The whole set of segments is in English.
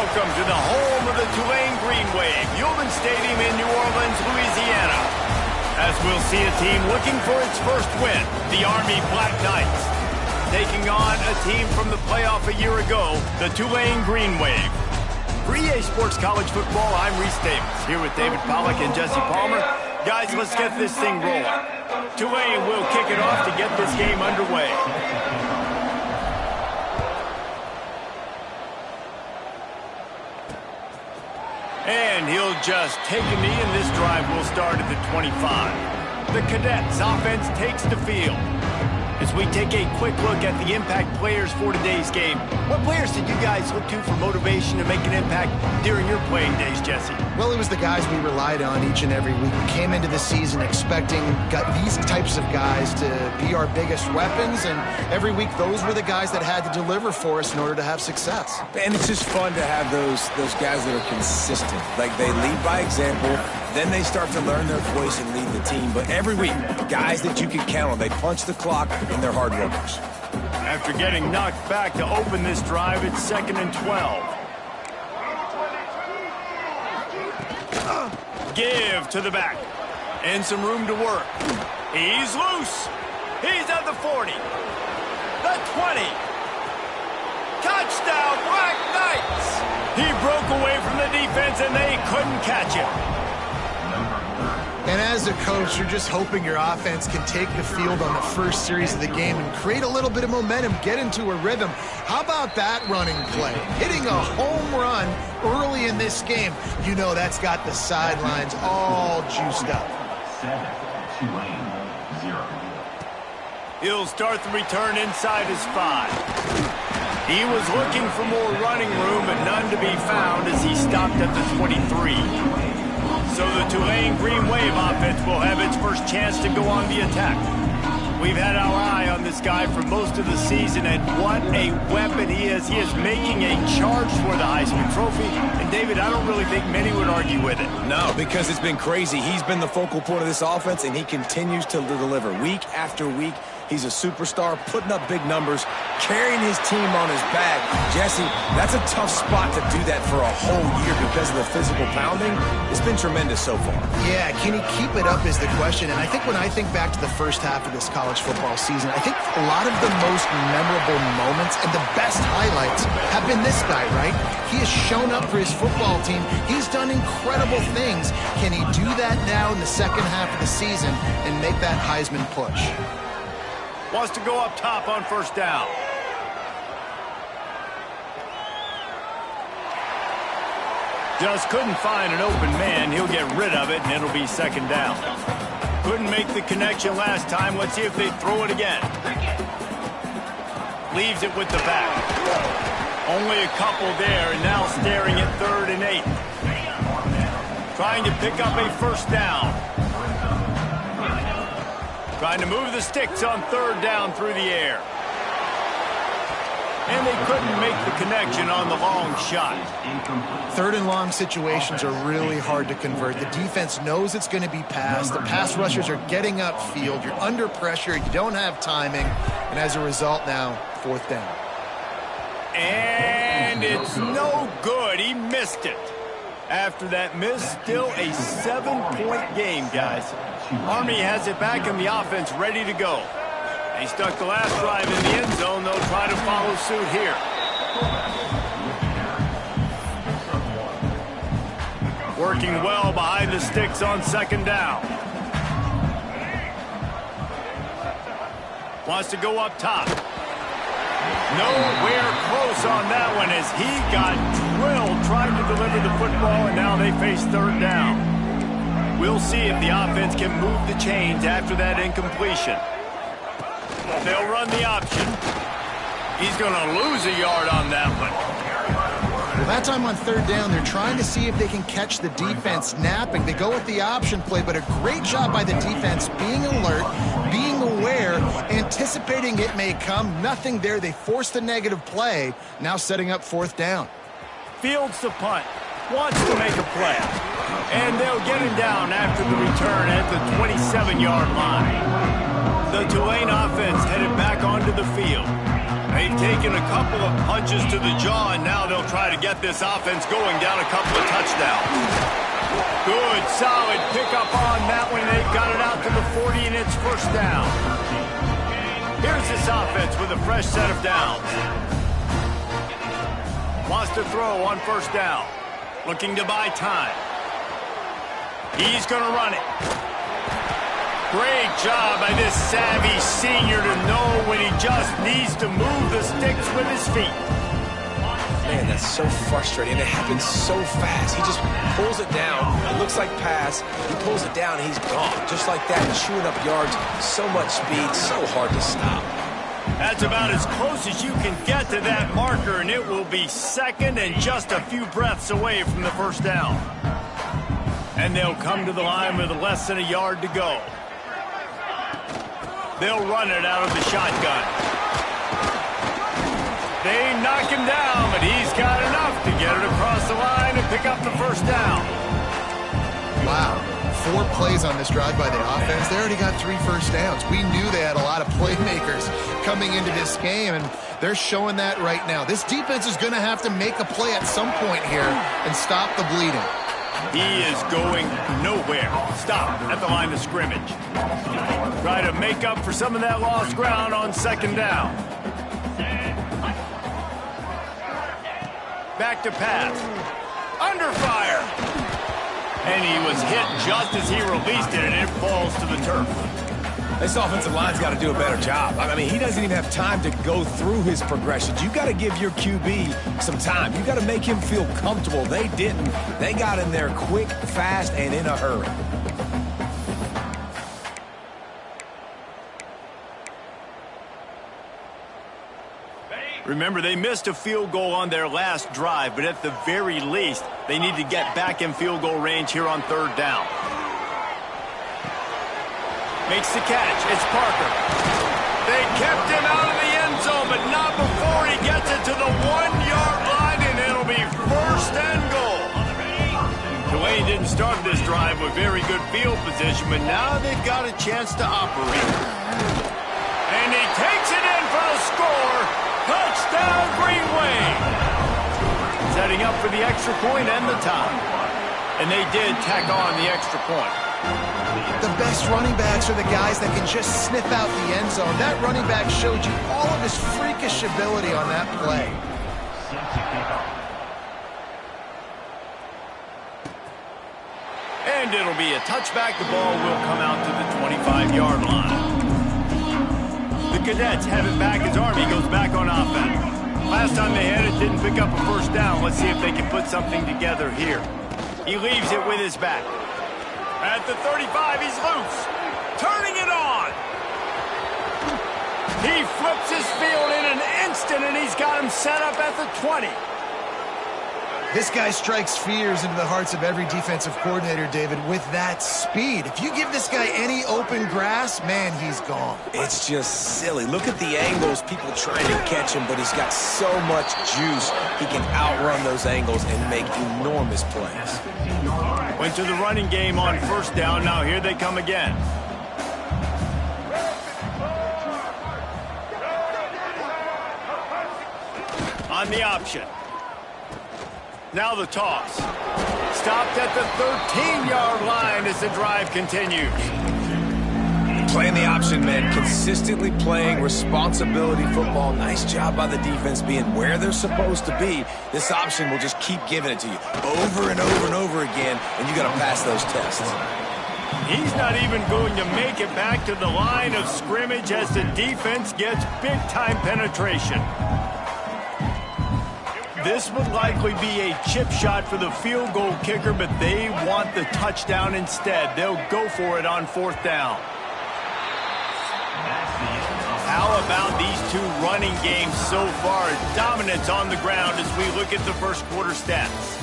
Welcome to the home of the Tulane Green Wave, Tulane Stadium in New Orleans, Louisiana. As we'll see a team looking for its first win, the Army Black Knights, taking on a team from the playoff a year ago, the Tulane Green Wave. For EA Sports College Football, I'm Reese Davis, here with David Pollack and Jesse Palmer. Guys, let's get this thing rolling. Tulane will kick it off to get this game underway. And he'll just take a knee, and this drive will start at the 25. The Cadets offense takes the field. As we take a quick look at the impact players for today's game, what players did you guys look to for motivation to make an impact during your playing days, Jesse? Well, it was the guys we relied on each and every week. We came into the season expecting these types of guys to be our biggest weapons, and every week those were the guys that had to deliver for us in order to have success. And it's just fun to have those guys that are consistent. Like, they lead by example, then they start to learn their voice and lead the team. But every week, guys that you can count on, they punch the clock, and they're hard workers. After getting knocked back to open this drive, it's 2nd and 12. Give to the back. And some room to work. He's loose. He's at the 40. The 20. Touchdown, Black Knights! He broke away from the defense, and they couldn't catch him. And as a coach, you're just hoping your offense can take the field on the first series of the game and create a little bit of momentum, get into a rhythm. How about that running play? Hitting a home run early in this game. You know that's got the sidelines all juiced up. 7, Tulane, 0. He'll start the return inside his 5. He was looking for more running room, but none to be found as he stopped at the 23. So the Tulane Green Wave offense will have its first chance to go on the attack. We've had our eye on this guy for most of the season, and what a weapon he is. He is making a charge for the Heisman Trophy. And, David, I don't really think many would argue with it. No, because it's been crazy. He's been the focal point of this offense, and he continues to deliver week after week. He's a superstar, putting up big numbers, carrying his team on his back. Jesse, that's a tough spot to do that for a whole year because of the physical pounding. It's been tremendous so far. Yeah, can he keep it up is the question. And I think when I think back to the first half of this college football season, I think a lot of the most memorable moments and the best highlights have been this guy, right? He has shown up for his football team. He's done incredible things. Can he do that now in the second half of the season and make that Heisman push? Wants to go up top on first down. Just couldn't find an open man. He'll get rid of it, and it'll be 2nd down. Couldn't make the connection last time. Let's see if they throw it again. Leaves it with the back. Only a couple there, and now staring at 3rd and 8. Trying to pick up a first down. Trying to move the sticks on 3rd down through the air. And they couldn't make the connection on the long shot. 3rd and long situations are really hard to convert. The defense knows it's going to be passed. The pass rushers are getting upfield. You're under pressure. You don't have timing. And as a result now, 4th down. And it's no good. He missed it. After that miss, still a 7-point game, guys. Army has it back in the offense, ready to go. They stuck the last drive in the end zone. They'll try to follow suit here. Working well behind the sticks on 2nd down. Wants to go up top. Nowhere close on that one as he got drilled trying to deliver the football, and now they face 3rd down. We'll see if the offense can move the chains after that incompletion. They'll run the option. He's going to lose a yard on that one. Well, that time on 3rd down, they're trying to see if they can catch the defense napping. They go with the option play, but a great job by the defense being alert, being aware, anticipating it may come. Nothing there. They forced a negative play, now setting up 4th down. Fields the punt. Wants to make a play. And they'll get him down after the return at the 27-yard line. The Tulane offense headed back onto the field. They've taken a couple of punches to the jaw, and now they'll try to get this offense going down a couple of touchdowns. Good, solid pickup on that one. They've got it out to the 40, and it's first down. Here's this offense with a fresh set of downs. Wants to throw on first down. Looking to buy time. He's going to run it. Great job by this savvy senior to know when he just needs to move the sticks with his feet. Man, that's so frustrating. It happens so fast. He just pulls it down. It looks like pass. He pulls it down, and he's gone. Just like that, chewing up yards. So much speed, so hard to stop. That's about as close as you can get to that marker, and it will be second and just a few breaths away from the first down. And they'll come to the line with less than a yard to go. They'll run it out of the shotgun. They knock him down, but he's got enough to get it across the line and pick up the first down. Wow. 4 plays on this drive by the offense. They already got 3 first downs. We knew they had a lot of playmakers coming into this game, and they're showing that right now. This defense is going to have to make a play at some point here and stop the bleeding. He is going nowhere. Stop at the line of scrimmage. Try to make up for some of that lost ground on second down. Back to pass. Under fire. And he was hit just as he released it, and it falls to the turf. This offensive line's got to do a better job. I mean, he doesn't even have time to go through his progressions. You got to give your QB some time. You got to make him feel comfortable. They didn't. They got in there quick, fast, and in a hurry. Remember, they missed a field goal on their last drive, but at the very least, they need to get back in field goal range here on third down. Makes the catch. It's Parker. They kept him out of the end zone, but not before he gets it to the 1-yard line, and it'll be first and goal. Tulane didn't start this drive with very good field position, but now they've got a chance to operate. And he takes it in for the score. Touchdown, Green Wave. Setting up for the extra point and the tie. And they did tack on the extra point. The best running backs are the guys that can just sniff out the end zone. That running back showed you all of his freakish ability on that play. And it'll be a touchback. The ball will come out to the 25-yard line. The Cadets have it back as Army goes back on offense. Last time they had it, didn't pick up a first down. Let's see if they can put something together here. He leaves it with his back. At the 35, he's loose. Turning it on. He flips his field in an instant, and he's got him set up at the 20. This guy strikes fears into the hearts of every defensive coordinator, David, with that speed. If you give this guy any open grass, man, he's gone. It's just silly. Look at the angles, people trying to catch him, but he's got so much juice. He can outrun those angles and make enormous plays. Went to the running game on first down. Now here they come again. On the option. Now the toss. Stopped at the 13-yard line as the drive continues. Playing the option, man. Consistently playing responsibility football. Nice job by the defense being where they're supposed to be. This option will just keep giving it to you over and over and over again, and you got to pass those tests. He's not even going to make it back to the line of scrimmage as the defense gets big-time penetration. This would likely be a chip shot for the field goal kicker, but they want the touchdown instead. They'll go for it on fourth down. How about these two running games so far? Dominance on the ground as we look at the first quarter stats.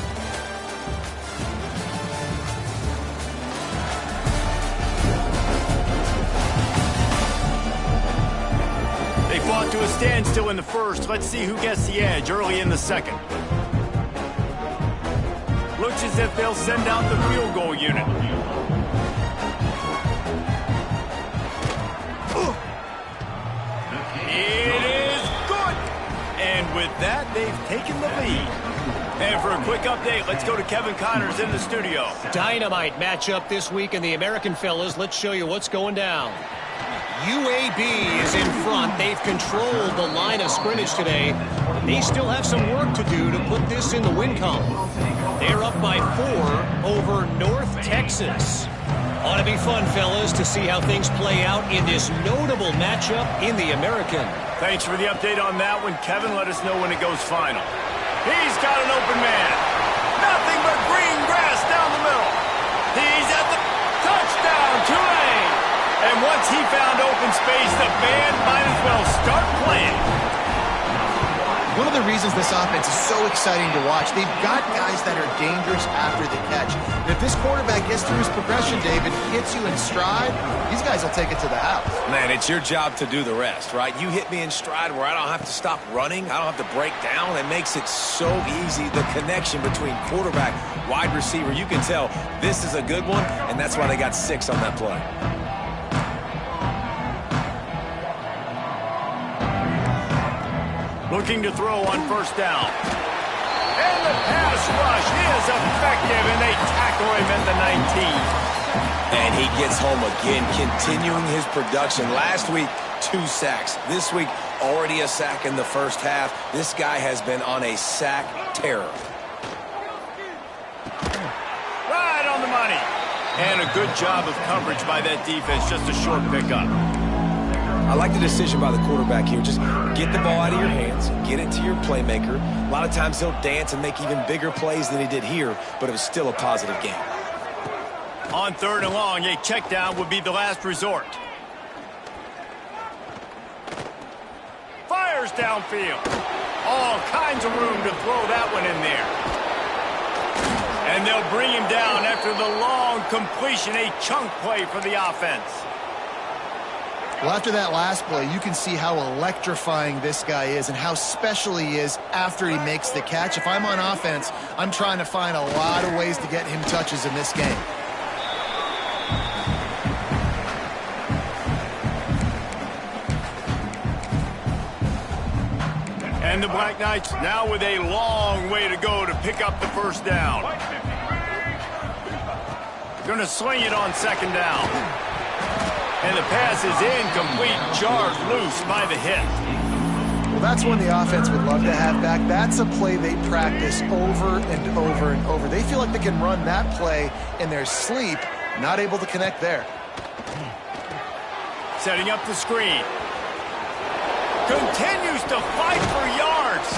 They fought to a standstill in the first. Let's see who gets the edge early in the second. Looks as if they'll send out the field goal unit. It is good. with that, they've taken the lead. And for a quick update, let's go to Kevin Connors in the studio. Dynamite matchup this week in the American, fellas. Let's show you what's going down. UAB is in front. They've controlled the line of scrimmage today. They still have some work to do to put this in the win column. They're up by 4 over North Texas. Ought to be fun, fellas, to see how things play out in this notable matchup in the American. Thanks for the update on that one, Kevin. Let us know when it goes final. He's got an open man. Nothing but green grass down the middle. He's at the touchdown, Tulane. And once he found open space, the band might as well start playing. One of the reasons this offense is so exciting to watch, they've got guys that are dangerous after the catch. And if this quarterback gets through his progression, David, hits you in stride, these guys will take it to the house. Man, it's your job to do the rest, right? You hit me in stride where I don't have to stop running. I don't have to break down. It makes it so easy. The connection between quarterback, wide receiver, you can tell this is a good one, and that's why they got 6 on that play. Looking to throw on first down. And the pass rush is effective, and they tackle him at the 19. And he gets home again, continuing his production. Last week, 2 sacks. This week, already a sack in the first half. This guy has been on a sack terror. Right on the money. And a good job of coverage by that defense. Just a short pickup. I like the decision by the quarterback here. Just get the ball out of your hands, get it to your playmaker. A lot of times he'll dance and make even bigger plays than he did here, but it was still a positive game. On 3rd and long, a check down would be the last resort. Fires downfield. All kinds of room to throw that one in there. And they'll bring him down after the long completion, a chunk play for the offense. Well, after that last play, you can see how electrifying this guy is and how special he is after he makes the catch. If I'm on offense, I'm trying to find a lot of ways to get him touches in this game. And the Black Knights now with a long way to go to pick up the first down. Going to sling it on 2nd down. And the pass is incomplete, jarred loose by the hit. Well, that's one the offense would love to have back. That's a play they practice over and over and over. They feel like they can run that play in their sleep, not able to connect there. Setting up the screen. Continues to fight for yards.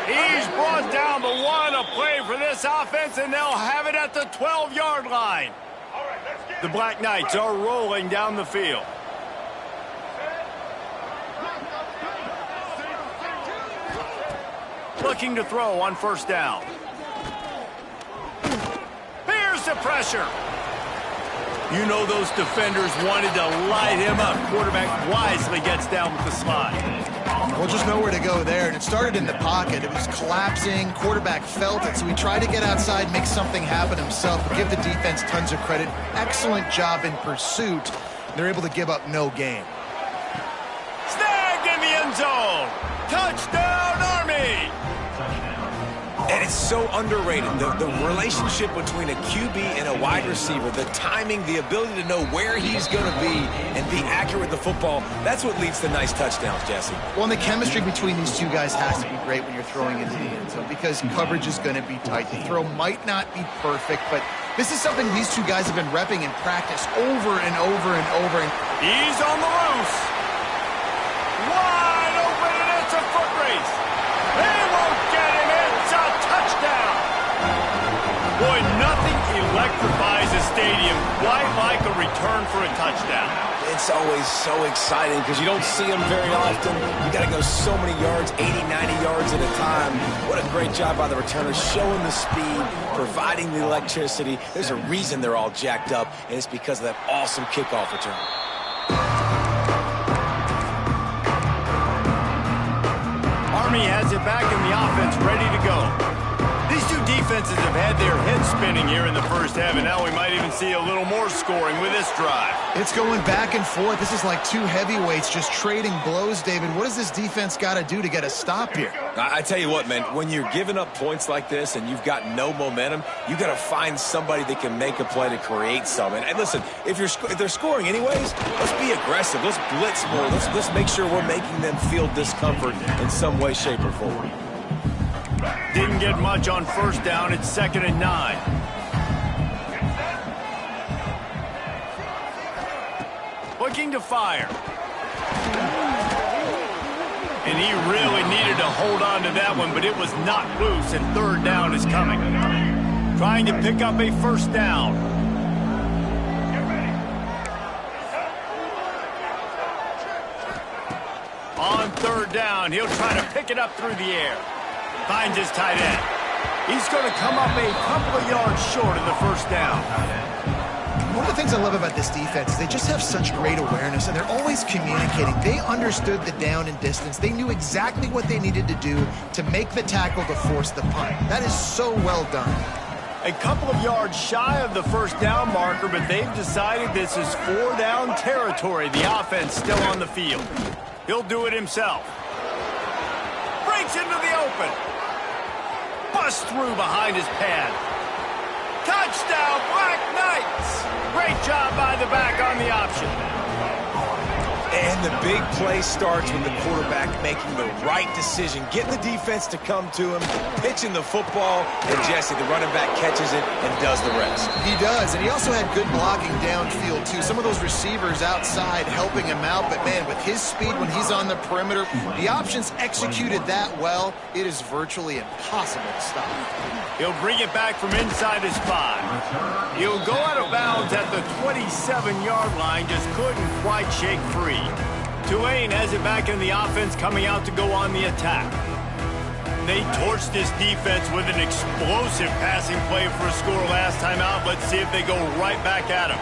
He's brought down the one, a play for this offense, and they'll have it at the 12-yard line. The Black Knights are rolling down the field. Looking to throw on first down. Here's the pressure. You know those defenders wanted to light him up. Quarterback wisely gets down with the slide. Well, just nowhere to go there, and it started in the pocket. It was collapsing. Quarterback felt it, so he tried to get outside, make something happen himself, but give the defense tons of credit. Excellent job in pursuit. They're able to give up no gain. Snagged in the end zone. Touchdown, Army. And it's so underrated. The relationship between a QB and a wide receiver, the timing, the ability to know where he's going to be and be accurate with the football, that's what leads to nice touchdowns, Jesse. Well, and the chemistry between these two guys has to be great when you're throwing into the end zone because coverage is going to be tight. The throw might not be perfect, but this is something these two guys have been repping in practice over and over and over. He's on the loose. Wide open, and it's a foot race. They won't get him. It's a touchdown. Boy, nothing electrifies a stadium quite like a return for a touchdown. It's always so exciting because you don't see them very often. You got to go so many yards, 80, 90 yards at a time. What a great job by the returners, showing the speed, providing the electricity. There's a reason they're all jacked up, and it's because of that awesome kickoff return. Army has it back in the offense, ready to go. These two defenses defenses have had their heads spinning here in the first half, and now we might even see a little more scoring with this drive. It's going back and forth. This is like two heavyweights just trading blows, David. What does this defense got to do to get a stop here? I tell you what, man, when you're giving up points like this and you've got no momentum, you got to find somebody that can make a play to create something. And listen, if they're scoring anyways, let's be aggressive. Let's blitz more. Let's make sure we're making them feel discomfort in some way, shape, or form. Didn't get much on first down. It's 2nd and 9. Looking to fire. And he really needed to hold on to that one, but it was knocked loose, and 3rd down is coming. Trying to pick up a first down. On 3rd down, he'll try to pick it up through the air. Finds his tight end. He's going to come up a couple of yards short of the first down. One of the things I love about this defense is they just have such great awareness, and they're always communicating. They understood the down and distance. They knew exactly what they needed to do to make the tackle to force the punt. That is so well done. A couple of yards shy of the first down marker, but they've decided this is 4-down territory. The offense still on the field. He'll do it himself. Breaks into the open. Busts through behind his pad. Touchdown, Black Knights! Great job by the back on the option. And the big play starts with the quarterback making the right decision, getting the defense to come to him, pitching the football, and Jesse, the running back, catches it and does the rest. He does, and he also had good blocking downfield, too. Some of those receivers outside helping him out, but, man, with his speed when he's on the perimeter, the options executed that well, it is virtually impossible to stop. He'll bring it back from inside his 5. He'll go out of bounds at the 27-yard line, just couldn't quite shake free. Tulane has it back in the offense, coming out to go on the attack. They torched this defense with an explosive passing play for a score last time out. Let's see if they go right back at him.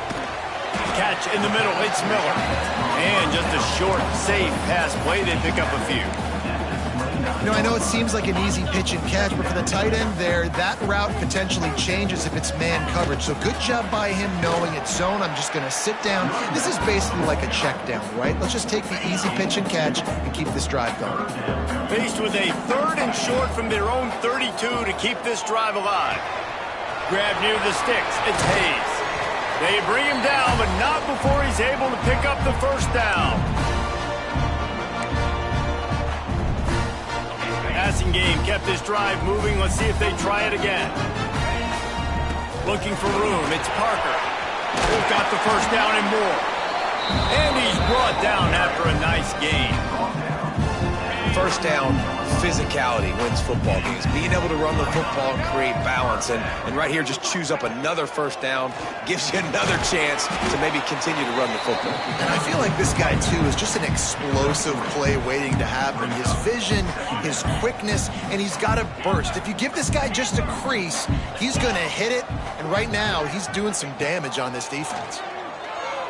Catch in the middle, it's Miller. And just a short, safe pass play, they pick up a few. You know, I know it seems like an easy pitch and catch, but for the tight end there, that route potentially changes if it's man coverage. So good job by him knowing it's zone. I'm just going to sit down. This is basically like a check down, right? Let's just take the easy pitch and catch and keep this drive going. Faced with a 3rd and short from their own 32 to keep this drive alive. Grab near the sticks. It's Hayes. They bring him down, but not before he's able to pick up the first down. Passing game kept this drive moving. Let's see if they try it again. Looking for room. It's Parker. Who's got the first down and more. And he's brought down after a nice gain. First down, physicality wins football games. Being able to run the football and create balance. And right here, just choose up another first down. Gives you another chance to maybe continue to run the football. And I feel like this guy, too, is just an explosive play waiting to happen. His vision, his quickness, and he's got a burst. If you give this guy just a crease, he's going to hit it. And right now, he's doing some damage on this defense.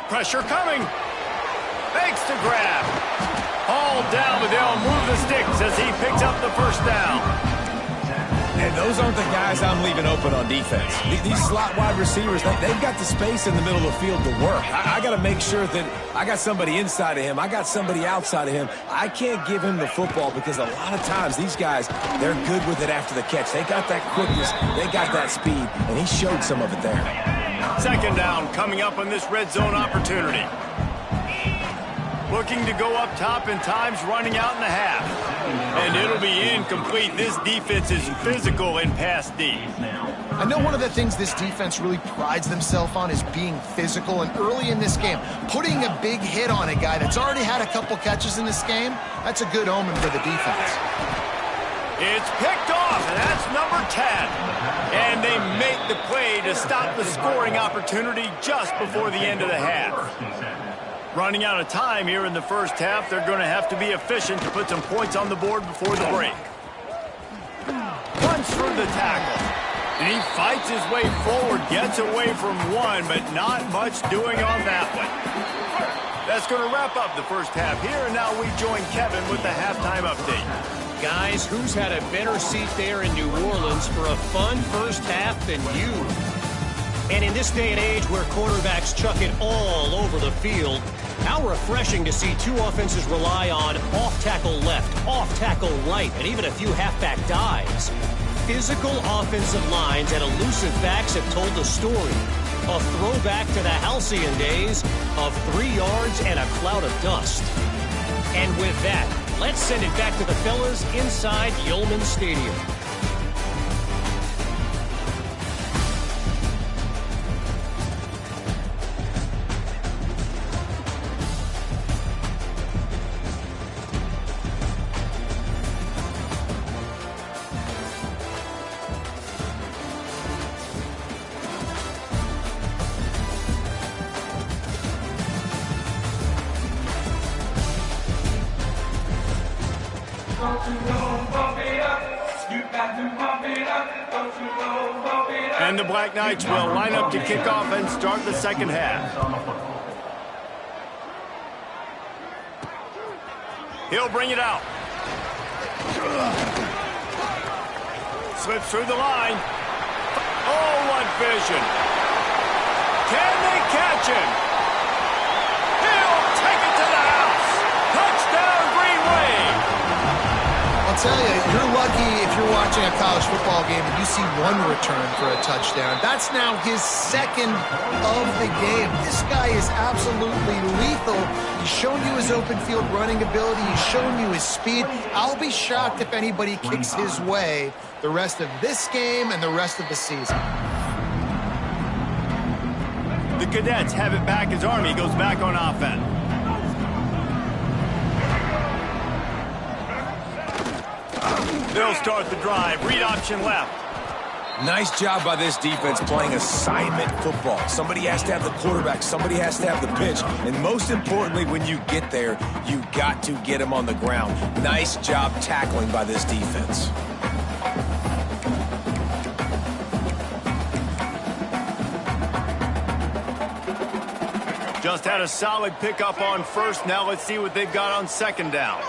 Pressure coming. Fakes to grab. All down, but they'll move the sticks as he picks up the first down. And those aren't the guys I'm leaving open on defense. These slot wide receivers, they've got the space in the middle of the field to work. I got to make sure that I got somebody inside of him. I got somebody outside of him. I can't give him the football because a lot of times these guys, they're good with it after the catch. They got that quickness. They got that speed, and he showed some of it there. 2nd down coming up on this red zone opportunity. Looking to go up top, and time's running out in the half. And it'll be incomplete. This defense is physical in pass D. I know one of the things this defense really prides themselves on is being physical. And early in this game, putting a big hit on a guy that's already had a couple catches in this game, that's a good omen for the defense. It's picked off, and that's number 10. And they make the play to stop the scoring opportunity just before the end of the half. Running out of time here in the first half, they're going to have to be efficient to put some points on the board before the break. Runs through the tackle. And he fights his way forward, gets away from one, but not much doing on that one. That's going to wrap up the first half here, and now we join Kevin with the halftime update. Guys, who's had a better seat there in New Orleans for a fun first half than you? And in this day and age where quarterbacks chuck it all over the field, how refreshing to see two offenses rely on off-tackle left, off-tackle right, and even a few halfback dives. Physical offensive lines and elusive backs have told the story. A throwback to the halcyon days of 3 yards and a cloud of dust. And with that, let's send it back to the fellas inside Yulman Stadium. And the Black Knights will line up to kick off and start the second half. He'll bring it out. Slips through the line. Oh, what vision. Can they catch him? He'll take it to the house. Touchdown, Green Wave. I'll tell you, you're lucky if you're watching a college football game and you see one return for a touchdown. That's now his second of the game. This guy is absolutely lethal. He's shown you his open field running ability. He's shown you his speed. I'll be shocked if anybody kicks his way the rest of this game and the rest of the season. The Cadets have it back as Army goes back on offense. They'll start the drive. Read option left. Nice job by this defense playing assignment football. Somebody has to have the quarterback. Somebody has to have the pitch. And most importantly, when you get there, you got to get him on the ground. Nice job tackling by this defense. Just had a solid pickup on first. Now let's see what they've got on second down.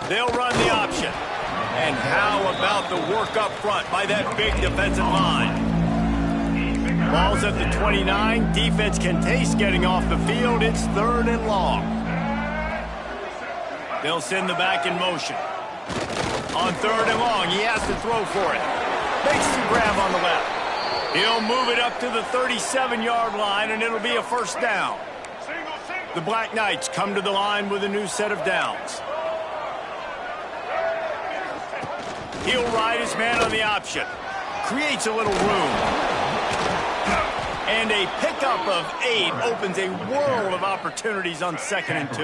They'll run the option. And how about the work up front by that big defensive line? Ball's at the 29. Defense can taste getting off the field. It's 3rd and long. They'll send the back in motion. On 3rd and long, he has to throw for it. Makes the grab on the left. He'll move it up to the 37-yard line, and it'll be a first down. The Black Knights come to the line with a new set of downs. He'll ride his man on the option. Creates a little room. And a pickup of 8 opens a world of opportunities on 2nd and 2.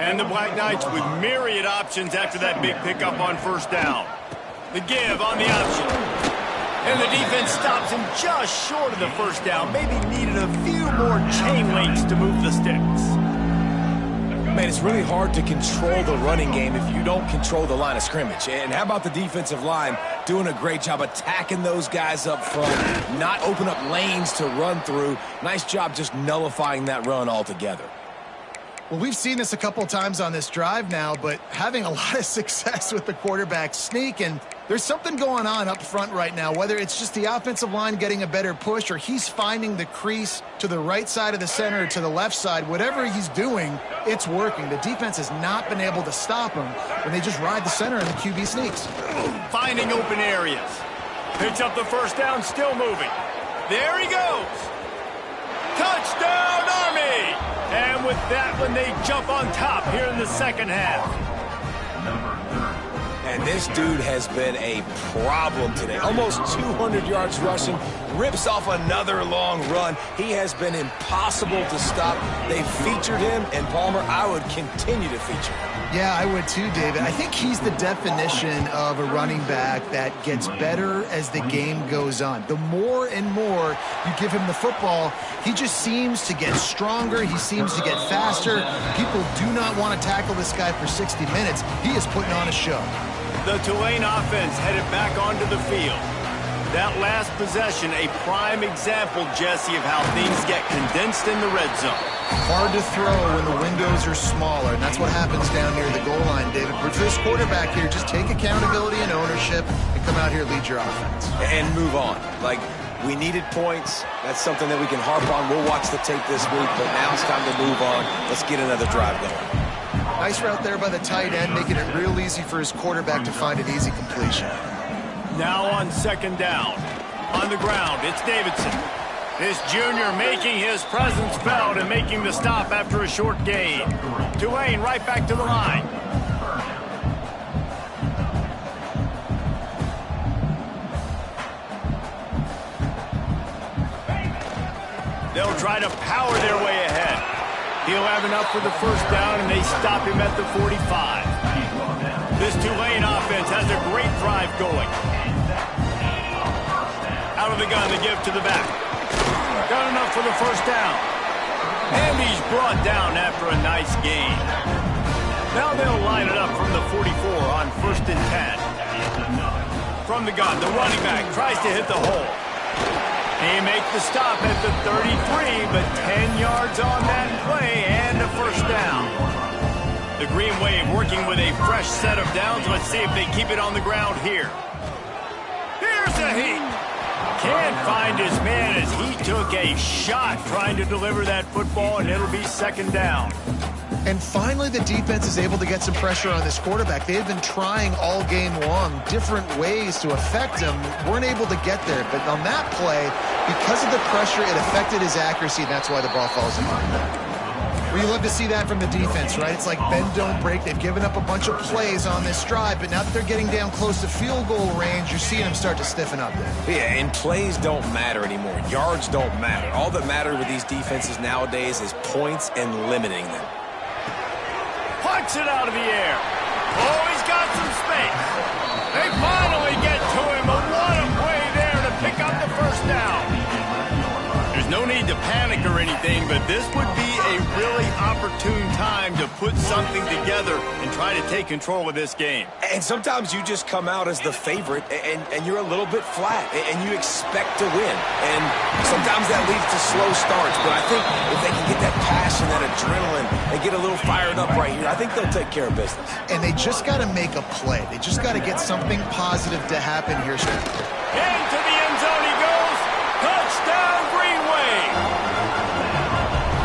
And the Black Knights with myriad options after that big pickup on first down. The give on the option. And the defense stops him just short of the first down. Maybe needed a few more chain links to move the sticks. Man, it's really hard to control the running game if you don't control the line of scrimmage. And how about the defensive line doing a great job attacking those guys up front, not open up lanes to run through. Nice job just nullifying that run altogether. Well, we've seen this a couple times on this drive now, but having a lot of success with the quarterback sneak, and there's something going on up front right now, whether it's just the offensive line getting a better push or he's finding the crease to the right side of the center or to the left side. Whatever he's doing, it's working. The defense has not been able to stop him when they just ride the center and the QB sneaks. Finding open areas. Picks up the first down, still moving. There he goes. Touchdown, Army! And with that one, they jump on top here in the second half. And this dude has been a problem today. Almost 200 yards rushing, rips off another long run. He has been impossible to stop. They featured him, and Palmer, I would continue to feature him. Yeah, I would too, David. I think he's the definition of a running back that gets better as the game goes on. The more and more you give him the football, he just seems to get stronger. He seems to get faster. People do not want to tackle this guy for 60 minutes. He is putting on a show. The Tulane offense headed back onto the field. That last possession, a prime example, Jesse, of how things get condensed in the red zone. Hard to throw when the windows are smaller, and that's what happens down near the goal line, David. But for this quarterback here, just take accountability and ownership and come out here and lead your offense. And move on. Like, we needed points. That's something that we can harp on. We'll watch the tape this week, but now it's time to move on. Let's get another drive going. Nice route there by the tight end, making it real easy for his quarterback to find an easy completion. Now on second down. On the ground, it's Davidson. This junior making his presence felt and making the stop after a short gain. Tulane right back to the line. They'll try to power their way ahead. He'll have enough for the first down, and they stop him at the 45. This Tulane offense has a great drive going. Out of the gun, they give to the back. Got enough for the first down. And he's brought down after a nice gain. Now they'll line it up from the 44 on 1st and 10. From the gun, the running back tries to hit the hole. They make the stop at the 33, but 10 yards on that play and a first down. The Green Wave working with a fresh set of downs. Let's see if they keep it on the ground here. Here's a heat. Can't find his man as he took a shot trying to deliver that football, and it'll be second down. And finally, the defense is able to get some pressure on this quarterback. They had been trying all game long different ways to affect him. Weren't able to get there. But on that play, because of the pressure, it affected his accuracy, and that's why the ball falls in line. Well, you love to see that from the defense, right? It's like bend, don't break. They've given up a bunch of plays on this drive, but now that they're getting down close to field goal range, you're seeing them start to stiffen up there. Yeah, and plays don't matter anymore. Yards don't matter. All that matters with these defenses nowadays is points and limiting them. Punts it out of the air. Oh, he's got some space. They finally get to him, but what a play there to pick up the first down. There's no need to panic or anything, but this would be a really opportune time to put something together and try to take control of this game. And sometimes you just come out as the favorite, and you're a little bit flat, and you expect to win. And sometimes that leads to slow starts, but I think if they can get that passion, that adrenaline, and get a little fired up right here, I think they'll take care of business. And they just got to make a play. They just got to get something positive to happen here. Into the end zone he goes. Touchdown, Green Wave.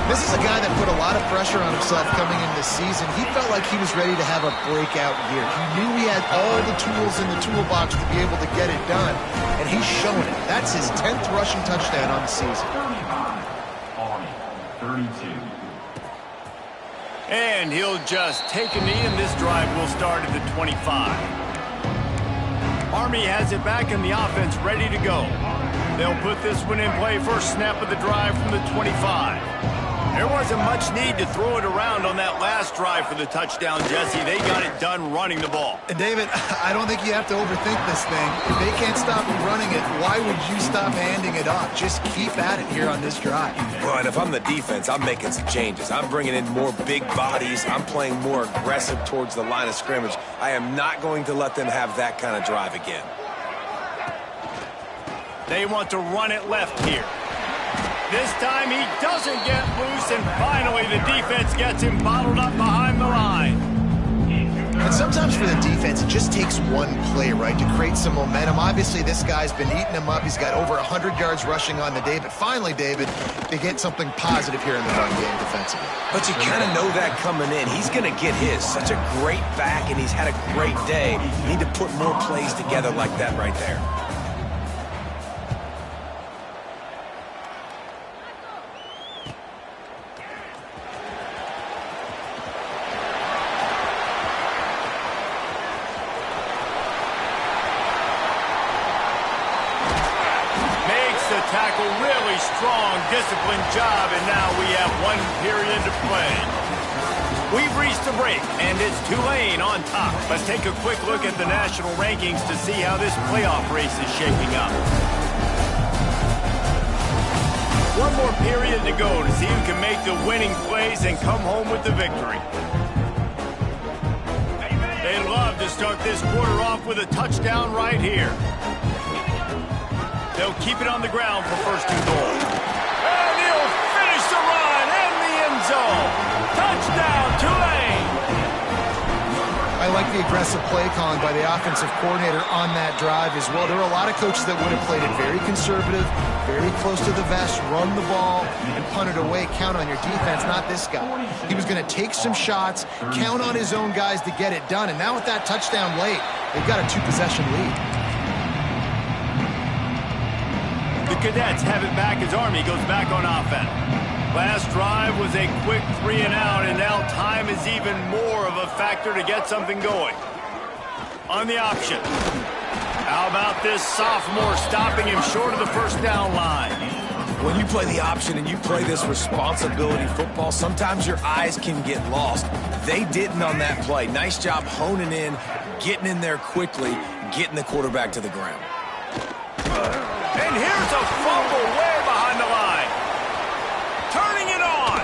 This is a guy that put a lot of pressure on himself coming into this season. He felt like he was ready to have a breakout year. He knew he had all the tools in the toolbox to be able to get it done, and he's showing it. That's his 10th rushing touchdown on the season. 32. And he'll just take a knee, and this drive will start at the 25. Army has it back, and the offense ready to go. They'll put this one in play. First snap of the drive from the 25. There wasn't much need to throw it around on that last drive for the touchdown, Jesse. They got it done running the ball. And David, I don't think you have to overthink this thing. If they can't stop you running it, why would you stop handing it off? Just keep at it here on this drive. Well, and if I'm the defense, I'm making some changes. I'm bringing in more big bodies. I'm playing more aggressive towards the line of scrimmage. I am not going to let them have that kind of drive again. They want to run it left here. This time he doesn't get loose, and finally the defense gets him bottled up behind the line. And sometimes for the defense, it just takes one play, right, to create some momentum. Obviously, this guy's been eating him up. He's got over 100 yards rushing on the day. But finally, David, they get something positive here in the run game defensively. But you kind of know that coming in. He's going to get his. Such a great back, and he's had a great day. You need to put more plays together like that right there. Tackle, really strong, disciplined job, and now we have one period to play. We've reached a break, and it's Tulane on top. Let's take a quick look at the national rankings to see how this playoff race is shaping up. One more period to go to see who can make the winning plays and come home with the victory. They'd love to start this quarter off with a touchdown right here. They'll keep it on the ground for first and goal. And he'll finish the run in the end zone. Touchdown, Tulane! I like the aggressive play calling by the offensive coordinator on that drive as well. There are a lot of coaches that would have played it very conservative, very close to the vest, run the ball, and punt it away. Count on your defense, not this guy. He was going to take some shots, count on his own guys to get it done. And now with that touchdown late, they've got a 2-possession lead. The Cadets have it back as Army goes back on offense. Last drive was a quick 3-and-out, and now time is even more of a factor to get something going. On the option. How about this sophomore stopping him short of the first down line? When you play the option and you play this responsibility football, sometimes your eyes can get lost. They didn't on that play. Nice job honing in, getting in there quickly, getting the quarterback to the ground. And here's a fumble way behind the line. Turning it on.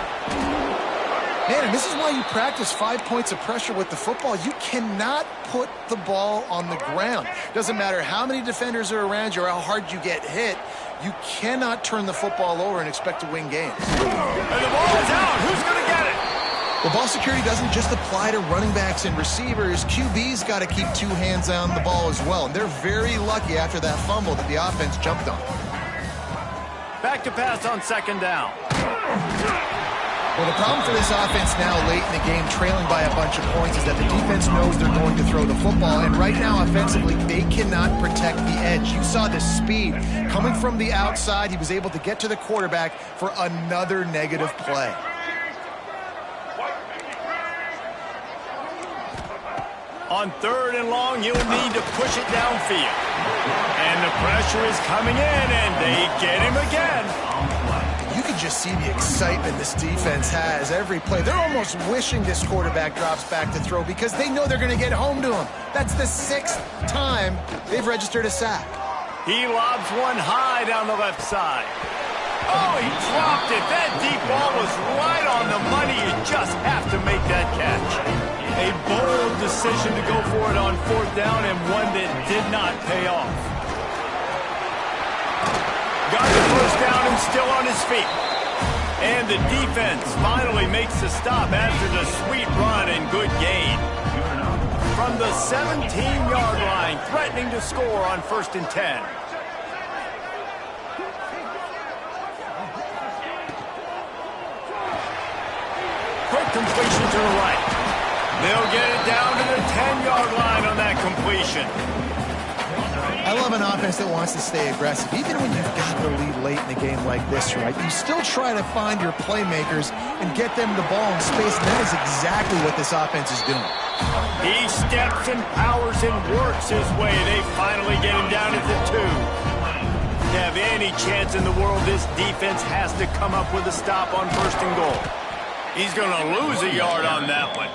Man, and this is why you practice 5 points of pressure with the football. You cannot put the ball on the ground. Doesn't matter how many defenders are around you or how hard you get hit. You cannot turn the football over and expect to win games. And the ball is out. Who's going to get it? Well, ball security doesn't just apply to running backs and receivers. QB's got to keep 2 hands on the ball as well. And they're very lucky after that fumble that the offense jumped on. Back to pass on second down. Well, the problem for this offense now late in the game, trailing by a bunch of points, is that the defense knows they're going to throw the football. And right now, offensively, they cannot protect the edge. You saw the speed. Coming from the outside, he was able to get to the quarterback for another negative play. On third and long, you'll need to push it downfield. And the pressure is coming in, and they get him again. You can just see the excitement this defense has every play. They're almost wishing this quarterback drops back to throw because they know they're going to get home to him. That's the 6th time they've registered a sack. He lobs one high down the left side. Oh, he dropped it. That deep ball was right on the money. You just have to make that catch. A bold decision to go for it on fourth down, and one that did not pay off. Got the first down and still on his feet. And the defense finally makes the stop after the sweet run and good gain. From the 17-yard line, threatening to score on 1st and 10. Quick completion to the right. They'll get it down to the 10-yard line on that completion. I love an offense that wants to stay aggressive. Even when you've got the lead late in the game like this, right, you still try to find your playmakers and get them the ball in space, and that is exactly what this offense is doing. He steps and powers and works his way. They finally get him down at the 2. To have any chance in the world, this defense has to come up with a stop on 1st and goal. He's going to lose a yard on that one.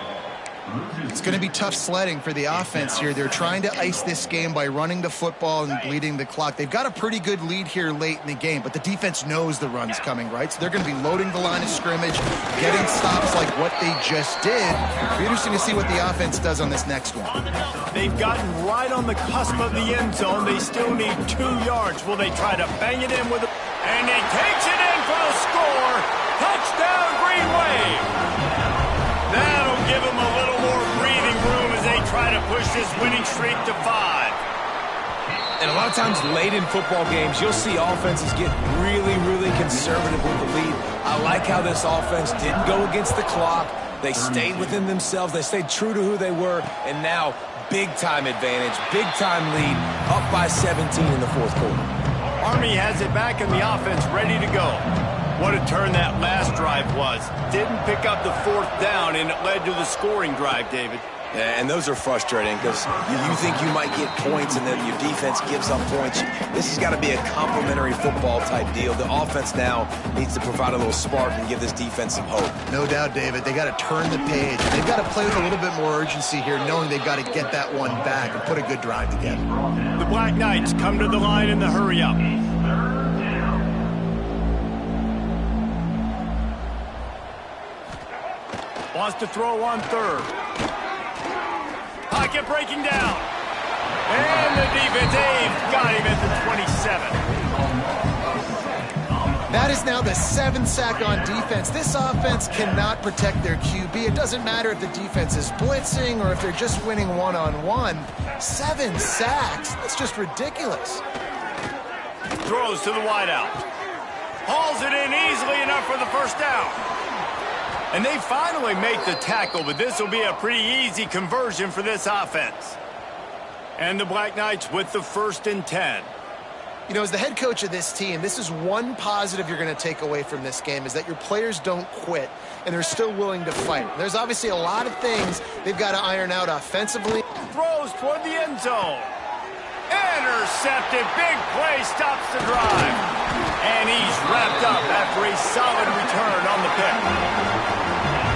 It's going to be tough sledding for the offense here. They're trying to ice this game by running the football and bleeding the clock. They've got a pretty good lead here late in the game, but the defense knows the run's coming, right? So they're going to be loading the line of scrimmage, getting stops like what they just did. It'll be interesting to see what the offense does on this next one. They've gotten right on the cusp of the end zone. They still need 2 yards. Will they try to bang it in with a... And he takes it in for the score. Touchdown, Green Wave. That'll give him a little more breathing room as they try to push this winning streak to 5. And a lot of times late in football games, you'll see offenses get really, really conservative with the lead. I like how this offense didn't go against the clock. They stayed within themselves. They stayed true to who they were. And now, big-time advantage, big-time lead, up by 17 in the 4th quarter. Army has it back in the offense, ready to go. What a turn that last drive was. Didn't pick up the 4th down, and it led to the scoring drive, David. Yeah, and those are frustrating because you think you might get points and then your defense gives up points. This has got to be a complementary football type deal. The offense now needs to provide a little spark and give this defense some hope. No doubt, David. They got to turn the page. They've got to play with a little bit more urgency here, knowing they've got to get that one back and put a good drive together. The Black Knights come to the line in the hurry-up. Wants to throw on 3rd. Pocket breaking down. And the defense, they've got him at the 27. That is now the 7th sack on defense. This offense cannot protect their QB. It doesn't matter if the defense is blitzing or if they're just winning one-on-one. 7 sacks? That's just ridiculous. Throws to the wideout. Hauls it in easily enough for the first down. And they finally make the tackle, but this will be a pretty easy conversion for this offense. And the Black Knights with the 1st and 10. You know, as the head coach of this team, this is one positive you're going to take away from this game, is that your players don't quit, and they're still willing to fight. There's obviously a lot of things they've got to iron out offensively. Throws toward the end zone. Intercepted. Big play stops the drive. And he's wrapped up after a solid return on the pick.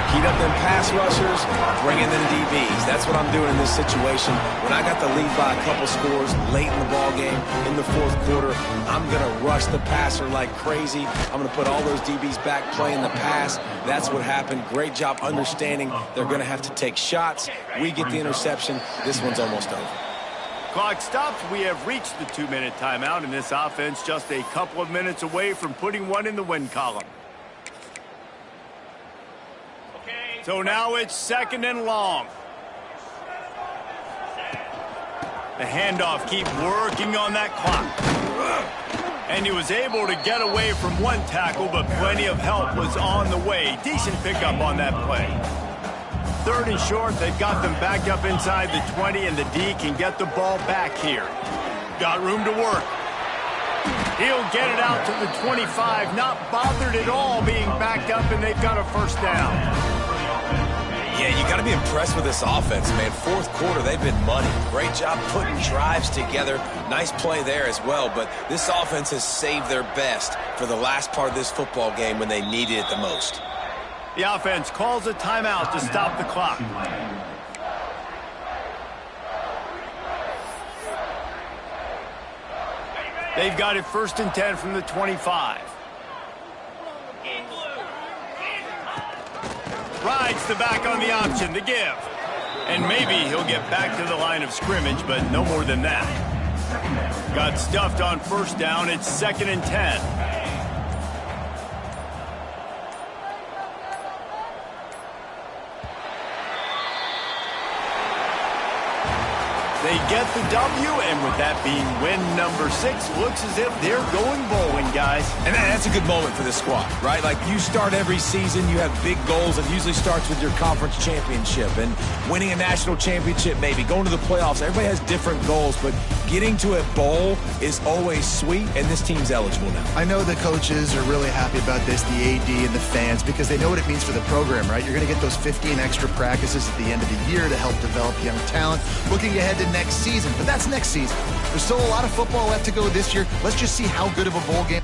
Heat up them pass rushers, bring in them DBs. That's what I'm doing in this situation. When I got the lead by a couple scores late in the ball game, in the 4th quarter, I'm going to rush the passer like crazy. I'm going to put all those DBs back playing the pass. That's what happened. Great job understanding they're going to have to take shots. We get the interception. This one's almost over. Clock stops. We have reached the 2-minute timeout, and this offense just a couple of minutes away from putting one in the win column. So now it's 2nd and long. The handoff, keep working on that clock. And he was able to get away from one tackle, but plenty of help was on the way. Decent pickup on that play. 3rd and short, they've got them back up inside the 20, and the D can get the ball back here. Got room to work. He'll get it out to the 25, not bothered at all being backed up, and they've got a 1st down. Yeah, you got to be impressed with this offense, man. 4th quarter, they've been money. Great job putting drives together. Nice play there as well, but this offense has saved their best for the last part of this football game when they needed it the most. The offense calls a timeout to stop the clock. They've got it 1st and 10 from the 25. Rides the back on the option, the give. And maybe he'll get back to the line of scrimmage, but no more than that. Got stuffed on 1st down. It's 2nd and 10. They get the W, and with that being win number 6, looks as if they're going bowling, guys. And that's a good moment for this squad, right? Like, you start every season, you have big goals. It usually starts with your conference championship and winning a national championship, maybe going to the playoffs. Everybody has different goals, but getting to a bowl is always sweet, and this team's eligible now. I know the coaches are really happy about this, the AD and the fans, because they know what it means for the program, right? You're going to get those 15 extra practices at the end of the year to help develop young talent. Looking ahead to next season, but that's next season. There's still a lot of football left to go this year. Let's just see how good of a bowl game.